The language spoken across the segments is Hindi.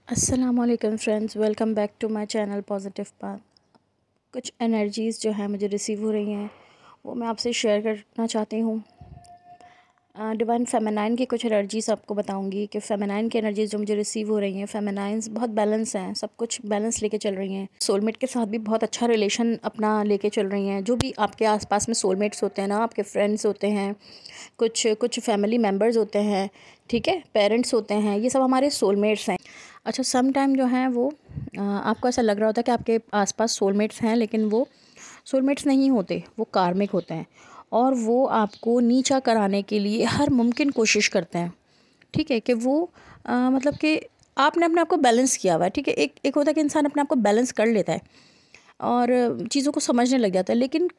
अस्सलामुअलैकुम friends, welcome back to my channel positive path. कुछ एनर्जीज़ जो है मुझे रिसीव हो रही हैं, वो मैं आपसे शेयर करना चाहती हूँ। डिवाइन फेमिनाइन की कुछ एनर्जीज़ आपको बताऊंगी कि फेमिनाइन की एनर्जीज़ जो मुझे रिसीव हो रही हैं, फेमिनाइन्स बहुत बैलेंस हैं, सब कुछ बैलेंस लेके चल रही हैं। सोलमेट के साथ भी बहुत अच्छा रिलेशन अपना लेके चल रही हैं। जो भी आपके आसपास में सोलमेट्स होते हैं ना, आपके फ्रेंड्स होते हैं, कुछ कुछ फैमिली मेम्बर्स होते हैं, ठीक है, पेरेंट्स होते हैं, ये सब हमारे सोलमेट्स हैं। अच्छा, सम टाइम जो है वो आपको ऐसा लग रहा होता है कि आपके आसपास सोलमेट्स हैं, लेकिन वो सोलमेट्स नहीं होते, वो कार्मिक होते हैं और वो आपको नीचा कराने के लिए हर मुमकिन कोशिश करते हैं। ठीक है कि वो मतलब कि आपने अपने आप को बैलेंस किया हुआ है, ठीक है। एक एक होता है कि इंसान अपने आप को बैलेंस कर लेता है और चीज़ों को समझने लग जाता है, लेकिन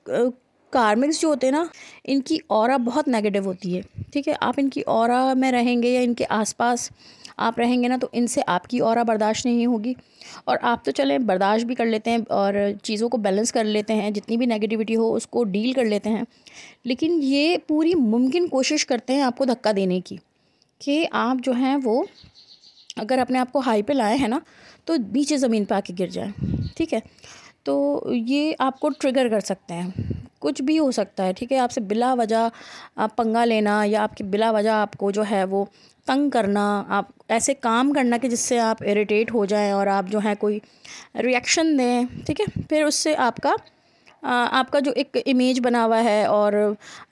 कार्मिक्स जो होते हैं ना, इनकी ऑरा बहुत नेगेटिव होती है। ठीक है, आप इनकी ऑरा में रहेंगे या इनके आसपास आप रहेंगे ना, तो इनसे आपकी ऑरा बर्दाश्त नहीं होगी। और आप तो चलें बर्दाश्त भी कर लेते हैं और चीज़ों को बैलेंस कर लेते हैं, जितनी भी नेगेटिविटी हो उसको डील कर लेते हैं, लेकिन ये पूरी मुमकिन कोशिश करते हैं आपको धक्का देने की कि आप जो हैं वो अगर अपने आप को हाई पे लाए हैं ना, तो नीचे ज़मीन पे आके गिर जाएं। ठीक है, तो ये आपको ट्रिगर कर सकते हैं, कुछ भी हो सकता है। ठीक है, आपसे बिला वजह आप पंगा लेना या आपकी बिला वजह आपको जो है वो तंग करना, आप ऐसे काम करना कि जिससे आप इरिटेट हो जाएं और आप जो है कोई रिएक्शन दें। ठीक है, फिर उससे आपका जो एक इमेज बना हुआ है और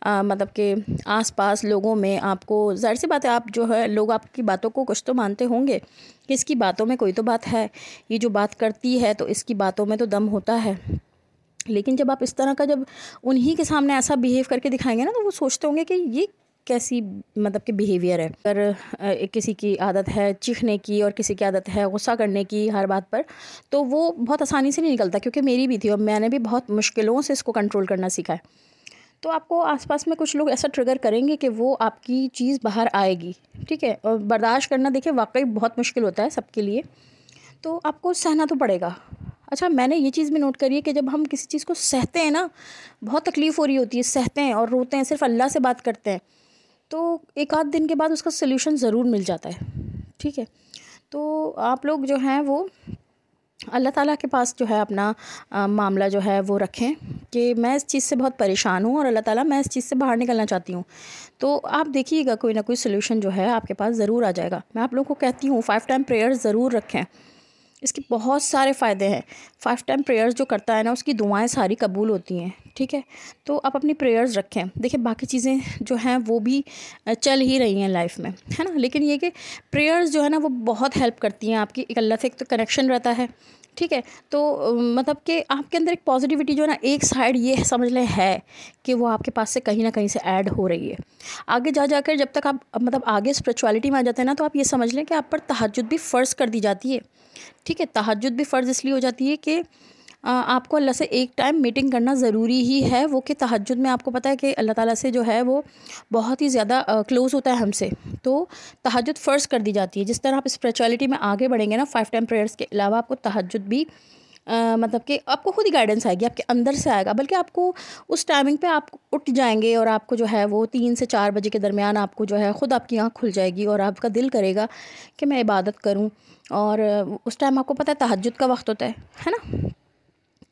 मतलब कि आसपास लोगों में आपको, ज़ाहिर सी बात है, आप जो है लोग आपकी बातों को कुछ तो मानते होंगे कि इसकी बातों में कोई तो बात है, ये जो बात करती है तो इसकी बातों में तो दम होता है। लेकिन जब आप इस तरह का जब उन्हीं के सामने ऐसा बिहेव करके दिखाएंगे ना, तो वो सोचते होंगे कि ये कैसी मतलब कि बिहेवियर है। अगर किसी की आदत है चीखने की और किसी की आदत है गुस्सा करने की हर बात पर, तो वो बहुत आसानी से नहीं निकलता, क्योंकि मेरी भी थी और मैंने भी बहुत मुश्किलों से इसको कंट्रोल करना सीखा है। तो आपको आसपास में कुछ लोग ऐसा ट्रिगर करेंगे कि वो आपकी चीज़ बाहर आएगी। ठीक है, और बर्दाश्त करना देखिए वाकई बहुत मुश्किल होता है सबके लिए, तो आपको सहना तो पड़ेगा। अच्छा, मैंने ये चीज़ भी नोट करी है कि जब हम किसी चीज़ को सहते हैं ना, बहुत तकलीफ़ हो रही होती है, सहते हैं और रोते हैं, सिर्फ अल्लाह से बात करते हैं, तो एक आध दिन के बाद उसका सल्यूशन ज़रूर मिल जाता है। ठीक है, तो आप लोग जो हैं वो अल्लाह ताला के पास जो है अपना मामला जो है वो रखें कि मैं इस चीज़ से बहुत परेशान हूँ और अल्लाह ताला मैं इस चीज़ से बाहर निकलना चाहती हूँ। तो आप देखिएगा कोई ना कोई सल्यूशन जो है आपके पास ज़रूर आ जाएगा। मैं आप लोगों को कहती हूँ 5 टाइम प्रेयर ज़रूर रखें, इसके बहुत सारे फ़ायदे हैं। 5 टाइम प्रेयर्स जो करता है ना, उसकी दुआएं सारी कबूल होती हैं। ठीक है, तो आप अपनी प्रेयर्स रखें। देखिए बाकी चीज़ें जो हैं वो भी चल ही रही हैं लाइफ में, है ना, लेकिन ये कि प्रेयर्स जो है ना वो बहुत हेल्प करती हैं आपकी। एक अल्लाह से एक तो कनेक्शन रहता है। ठीक है, तो मतलब कि आपके अंदर एक पॉजिटिविटी जो है ना, एक साइड ये समझ लें है कि वो आपके पास से कहीं ना कहीं से ऐड हो रही है। आगे जा जाकर जब तक आप मतलब आगे स्पिरिचुअलिटी में आ जाते हैं ना, तो आप ये समझ लें कि आप पर तहज्जुद भी फ़र्ज़ कर दी जाती है। ठीक है, तहज्जुद भी फ़र्ज़ इसलिए हो जाती है कि आपको अल्लाह से एक टाइम मीटिंग करना ज़रूरी ही है। वो कि तहज्जुद में आपको पता है कि अल्लाह ताला से जो है वो बहुत ही ज़्यादा क्लोज़ होता है हमसे, तो तहज्जुद फ़र्ज़ कर दी जाती है। जिस तरह आप स्पिरिचुअलिटी में आगे बढ़ेंगे ना, 5 टाइम प्रेयर्स के अलावा आपको तहज्जुद भी मतलब कि आपको खुद ही गाइडेंस आएगी, आपके अंदर से आएगा। बल्कि आपको उस टाइमिंग पे आप उठ जाएंगे और आपको जो है वो 3 से 4 बजे के दरमियान आपको जो है ख़ुद आपकी आँख खुल जाएगी और आपका दिल करेगा कि मैं इबादत करूँ। और उस टाइम आपको पता है तहज्जुद का वक्त होता है ना।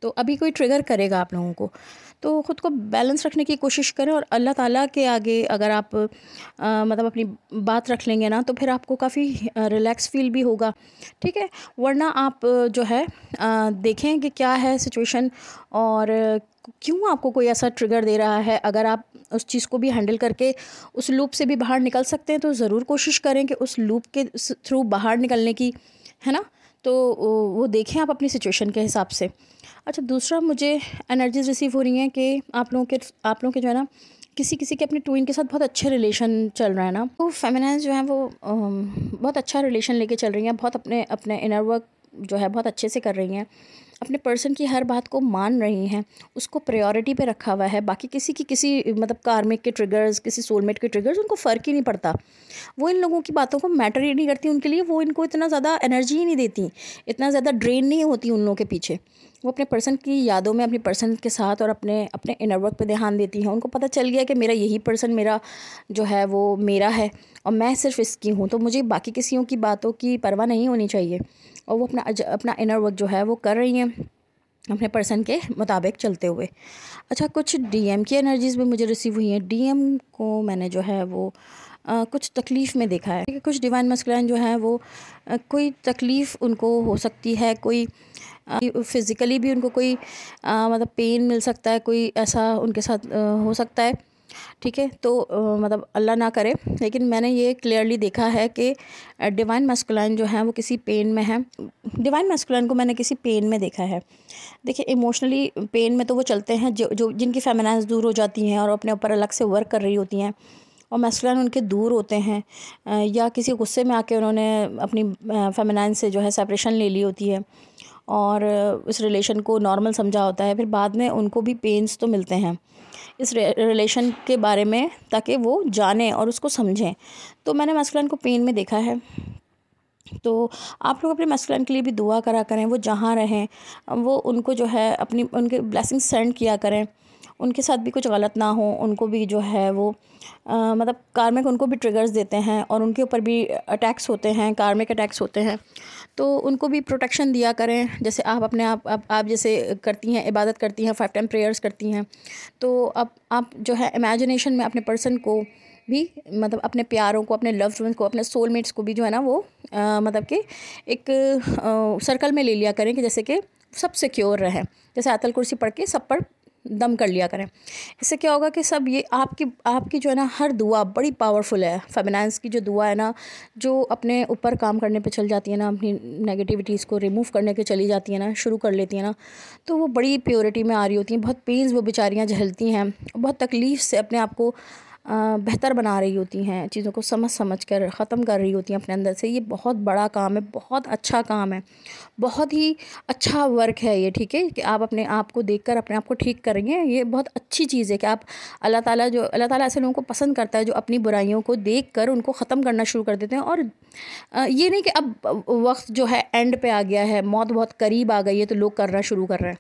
तो अभी कोई ट्रिगर करेगा आप लोगों को, तो ख़ुद को बैलेंस रखने की कोशिश करें और अल्लाह ताला के आगे अगर आप मतलब अपनी बात रख लेंगे ना, तो फिर आपको काफ़ी रिलैक्स फील भी होगा। ठीक है, वरना आप जो है देखें कि क्या है सिचुएशन और क्यों आपको कोई ऐसा ट्रिगर दे रहा है। अगर आप उस चीज़ को भी हैंडल करके उस लूप से भी बाहर निकल सकते हैं, तो ज़रूर कोशिश करें कि उस लूप के थ्रू बाहर निकलने की, है ना। तो वो देखें आप अपनी सिचुएशन के हिसाब से। अच्छा, दूसरा मुझे एनर्जीज़ रिसीव हो रही हैं कि आप लोग के जो है ना, किसी किसी के अपने ट्विन के साथ बहुत अच्छे रिलेशन चल रहा है ना, तो फेमिनाइन्स जो हैं वो बहुत अच्छा रिलेशन लेके चल रही हैं, बहुत अपने अपने इनर वर्क जो है बहुत अच्छे से कर रही हैं। अपने पर्सन की हर बात को मान रही हैं, उसको प्रायोरिटी पे रखा हुआ है। बाकी किसी की किसी मतलब कार्मिक के ट्रिगर्स, किसी सोलमेट के ट्रिगर्स उनको फ़र्क ही नहीं पड़ता। वो इन लोगों की बातों को मैटर ही नहीं करती उनके लिए, वो इनको इतना ज़्यादा एनर्जी ही नहीं देती, इतना ज़्यादा ड्रेन नहीं होती उन लोगों के पीछे। वो अपने पर्सन की यादों में, अपने पर्सन के साथ और अपने अपने इनर वर्क पे ध्यान देती हैं। उनको पता चल गया कि मेरा यही पर्सन मेरा जो है वो मेरा है और मैं सिर्फ इसकी हूँ, तो मुझे बाकी किसियों की बातों की परवाह नहीं होनी चाहिए। और वो अपना इनर वर्क जो है वो कर रही हैं अपने पर्सन के मुताबिक चलते हुए। अच्छा, कुछ डीएम की एनर्जीज़ भी मुझे रिसीव हुई हैं। डीएम को मैंने जो है वो कुछ तकलीफ़ में देखा है। कुछ डिवाइन मस्कुलाइन जो है वो कोई तकलीफ़ उनको हो सकती है, कोई फ़िज़िकली भी उनको कोई मतलब पेन मिल सकता है, कोई ऐसा उनके साथ हो सकता है। ठीक है, तो मतलब अल्लाह ना करे, लेकिन मैंने ये क्लियरली देखा है कि डिवाइन मस्कुलाइन जो है वो किसी पेन में है। डिवाइन मस्कुलाइन को मैंने किसी पेन में देखा है। देखिए, इमोशनली पेन में तो वो चलते हैं जो जिनकी फेमिनाइन्स दूर हो जाती हैं और अपने ऊपर अलग से वर्क कर रही होती हैं, और मैस्कुलाइन उनके दूर होते हैं, या किसी गुस्से में आके उन्होंने अपनी फेमिनाइन से जो है सेपरेशन ले ली होती है और इस रिलेशन को नॉर्मल समझा होता है। फिर बाद में उनको भी पेन्स तो मिलते हैं इस रिलेशन के बारे में, ताकि वो जानें और उसको समझें। तो मैंने मैस्कुलाइन को पेन में देखा है। तो आप लोग अपने मैस्कुलाइन के लिए भी दुआ करा करें, वो जहाँ रहें वो उनको जो है अपनी उनके ब्लेसिंग सेंड किया करें, उनके साथ भी कुछ गलत ना हो। उनको भी जो है वो मतलब कार्मिक उनको भी ट्रिगर्स देते हैं और उनके ऊपर भी अटैक्स होते हैं, कार्मिक अटैक्स होते हैं, तो उनको भी प्रोटेक्शन दिया करें। जैसे आप अपने आप जैसे करती हैं, इबादत करती हैं, 5 टाइम प्रेयर्स करती हैं, तो अब आप जो है इमेजिनेशन में अपने पर्सन को भी, मतलब अपने प्यारों को, अपने लव्ड वंस को, अपने सोलमेट्स को भी जो है ना वो मतलब कि एक सर्कल में ले लिया करें कि जैसे कि सब सिक्योर रहें। जैसे आयतल कुर्सी पढ़ के सब पर दम कर लिया करें। इससे क्या होगा कि सब ये आपकी जो है ना हर दुआ बड़ी पावरफुल है। फेमिनाइन्स की जो दुआ है ना, जो अपने ऊपर काम करने पे चल जाती है ना, अपनी नेगेटिविटीज़ को रिमूव करने के चली जाती है ना, शुरू कर लेती है ना, तो वो बड़ी प्योरिटी में आ रही होती हैं। बहुत पेन्स वो बेचारियाँ झेलती हैं, बहुत तकलीफ़ से अपने आप को बेहतर बना रही होती हैं, चीज़ों को समझ कर ख़त्म कर रही होती हैं अपने अंदर से। ये बहुत बड़ा काम है, बहुत अच्छा काम है, बहुत ही अच्छा वर्क है ये। ठीक है, कि आप अपने आप को देखकर अपने आप को ठीक करेंगे, ये बहुत अच्छी चीज़ है कि आप अल्लाह ताला ऐसे लोगों को पसंद करता है जो अपनी बुराइयों को देखकर उनको ख़त्म करना शुरू कर देते हैं। और ये नहीं कि अब वक्त जो है एंड पे आ गया है, मौत बहुत करीब आ गई है तो लोग करना शुरू कर रहे हैं,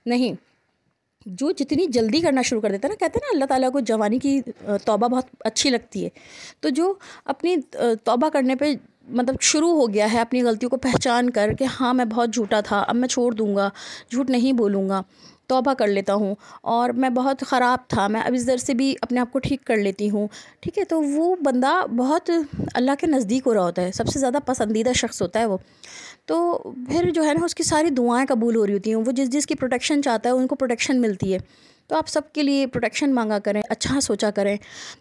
नहीं। जो जितनी जल्दी करना शुरू कर देता है ना, कहते हैं ना अल्लाह ताला को जवानी की तौबा बहुत अच्छी लगती है। तो जो अपनी तौबा करने पे मतलब शुरू हो गया है, अपनी गलतियों को पहचान कर कि हाँ मैं बहुत झूठा था, अब मैं छोड़ दूँगा, झूठ नहीं बोलूँगा, तौबा कर लेता हूँ, और मैं बहुत ख़राब था, मैं अब इस दर से भी अपने आप को ठीक कर लेती हूँ। ठीक है, तो वो बंदा बहुत अल्लाह के नज़दीक हो रहा होता है, सबसे ज़्यादा पसंदीदा शख्स होता है वो। तो फिर जो है ना उसकी सारी दुआएं कबूल हो रही होती हैं, वो जिसकी प्रोटेक्शन चाहता है उनको प्रोटेक्शन मिलती है। तो आप सबके लिए प्रोटेक्शन मांगा करें, अच्छा सोचा करें।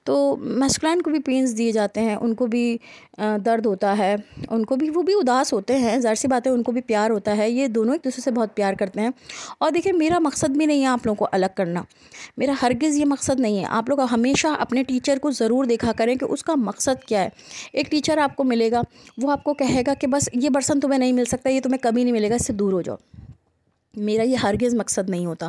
तो मैस्कुलाइन को भी पेन्स दिए जाते हैं, उनको भी दर्द होता है, उनको भी, वो भी उदास होते हैं, ज़ाहिर सी बात है, उनको भी प्यार होता है। ये दोनों एक दूसरे से बहुत प्यार करते हैं। और देखिए, मेरा मकसद भी नहीं है आप लोगों को अलग करना, मेरा हरगिज़ ये मकसद नहीं है। आप लोग हमेशा अपने टीचर को ज़रूर देखा करें कि उसका मकसद क्या है। एक टीचर आपको मिलेगा, वो आपको कहेगा कि बस ये पर्सन तुम्हें नहीं मिल सकता, ये तुम्हें कभी नहीं मिलेगा, इससे दूर हो जाओ। मेरा ये हरगिज़ मकसद नहीं होता।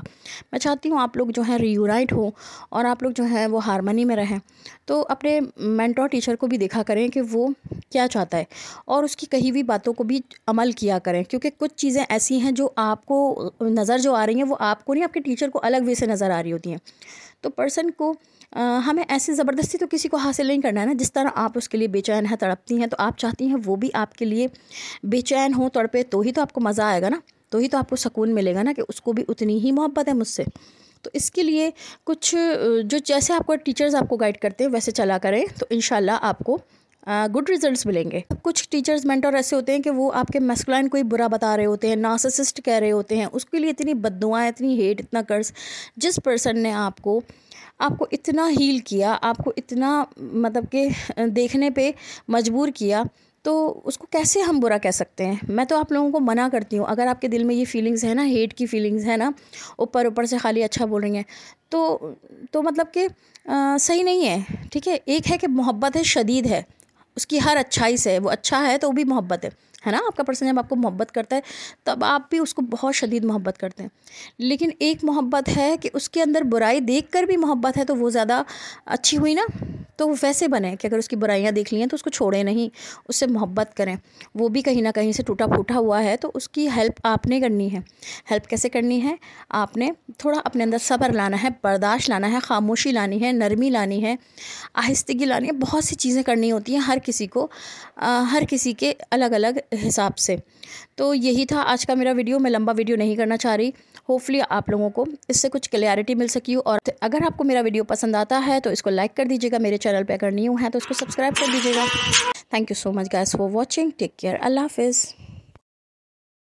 मैं चाहती हूँ आप लोग जो हैं रियूनाइट हो और आप लोग जो हैं वो हारमनी में रहें। तो अपने मेंटर टीचर को भी देखा करें कि वो क्या चाहता है और उसकी कही हुई बातों को भी अमल किया करें, क्योंकि कुछ चीज़ें ऐसी हैं जो आपको नज़र जो आ रही हैं वो आपको नहीं, आपके टीचर को अलग वे से नज़र आ रही होती हैं। तो पर्सन को हमें ऐसी ज़बरदस्ती तो किसी को हासिल नहीं करना है ना। जिस तरह आप उसके लिए बेचैन हैं, तड़पती हैं, तो आप चाहती हैं वो भी आपके लिए बेचैन हो, तड़पे, तो ही तो आपको मज़ा आएगा ना, तो ही तो आपको सुकून मिलेगा ना कि उसको भी उतनी ही मोहब्बत है मुझसे। तो इसके लिए कुछ जो जैसे आपको टीचर्स आपको गाइड करते हैं वैसे चला करें, तो इंशाल्लाह आपको गुड रिजल्ट्स मिलेंगे। कुछ टीचर्स मेंटर ऐसे होते हैं कि वो आपके मैस्कुलाइन को ही बुरा बता रहे होते हैं, नार्सिसिस्ट कह रहे होते हैं, उसके लिए इतनी बद्दुआएं, इतनी हेट, इतना कर्ज। जिस पर्सन ने आपको इतना हील किया, आपको इतना मतलब कि देखने पे मजबूर किया, तो उसको कैसे हम बुरा कह सकते हैं। मैं तो आप लोगों को मना करती हूँ, अगर आपके दिल में ये फीलिंग्स है ना, हेट की फीलिंग्स है ना, ऊपर ऊपर से खाली अच्छा बोल रही हैं, तो मतलब कि सही नहीं है। ठीक है, एक है कि मोहब्बत है, शदीद है, उसकी हर अच्छाई से, वो अच्छा है तो वो भी मोहब्बत है, है ना। आपका पर्सन जब आपको मोहब्बत करता है तब आप भी उसको बहुत शदीद मोहब्बत करते हैं। लेकिन एक मोहब्बत है कि उसके अंदर बुराई देखकर भी मोहब्बत है, तो वो ज़्यादा अच्छी हुई ना। तो वैसे बने कि अगर उसकी बुराइयां देख ली हैं तो उसको छोड़ें नहीं, उससे मोहब्बत करें। वो भी कहीं ना कहीं से टूटा फूटा हुआ है तो उसकी हेल्प आपने करनी है। हेल्प कैसे करनी है? आपने थोड़ा अपने अंदर सब्र लाना है, बर्दाश्त लाना है, खामोशी लानी है, नरमी लानी है, आहिस्तगी लानी है। बहुत सी चीज़ें करनी होती हैं हर किसी को, हर किसी के अलग अलग हिसाब से। तो यही था आज का मेरा वीडियो। मैं लंबा वीडियो नहीं करना चाह रही। होपफुली आप लोगों को इससे कुछ क्लैरिटी मिल सकी हो। और अगर आपको मेरा वीडियो पसंद आता है तो इसको लाइक कर दीजिएगा। मेरे चैनल पे अगर न्यू है तो इसको सब्सक्राइब कर दीजिएगा। Thank you so much guys for watching. Take care. अल्लाह हाफिज़।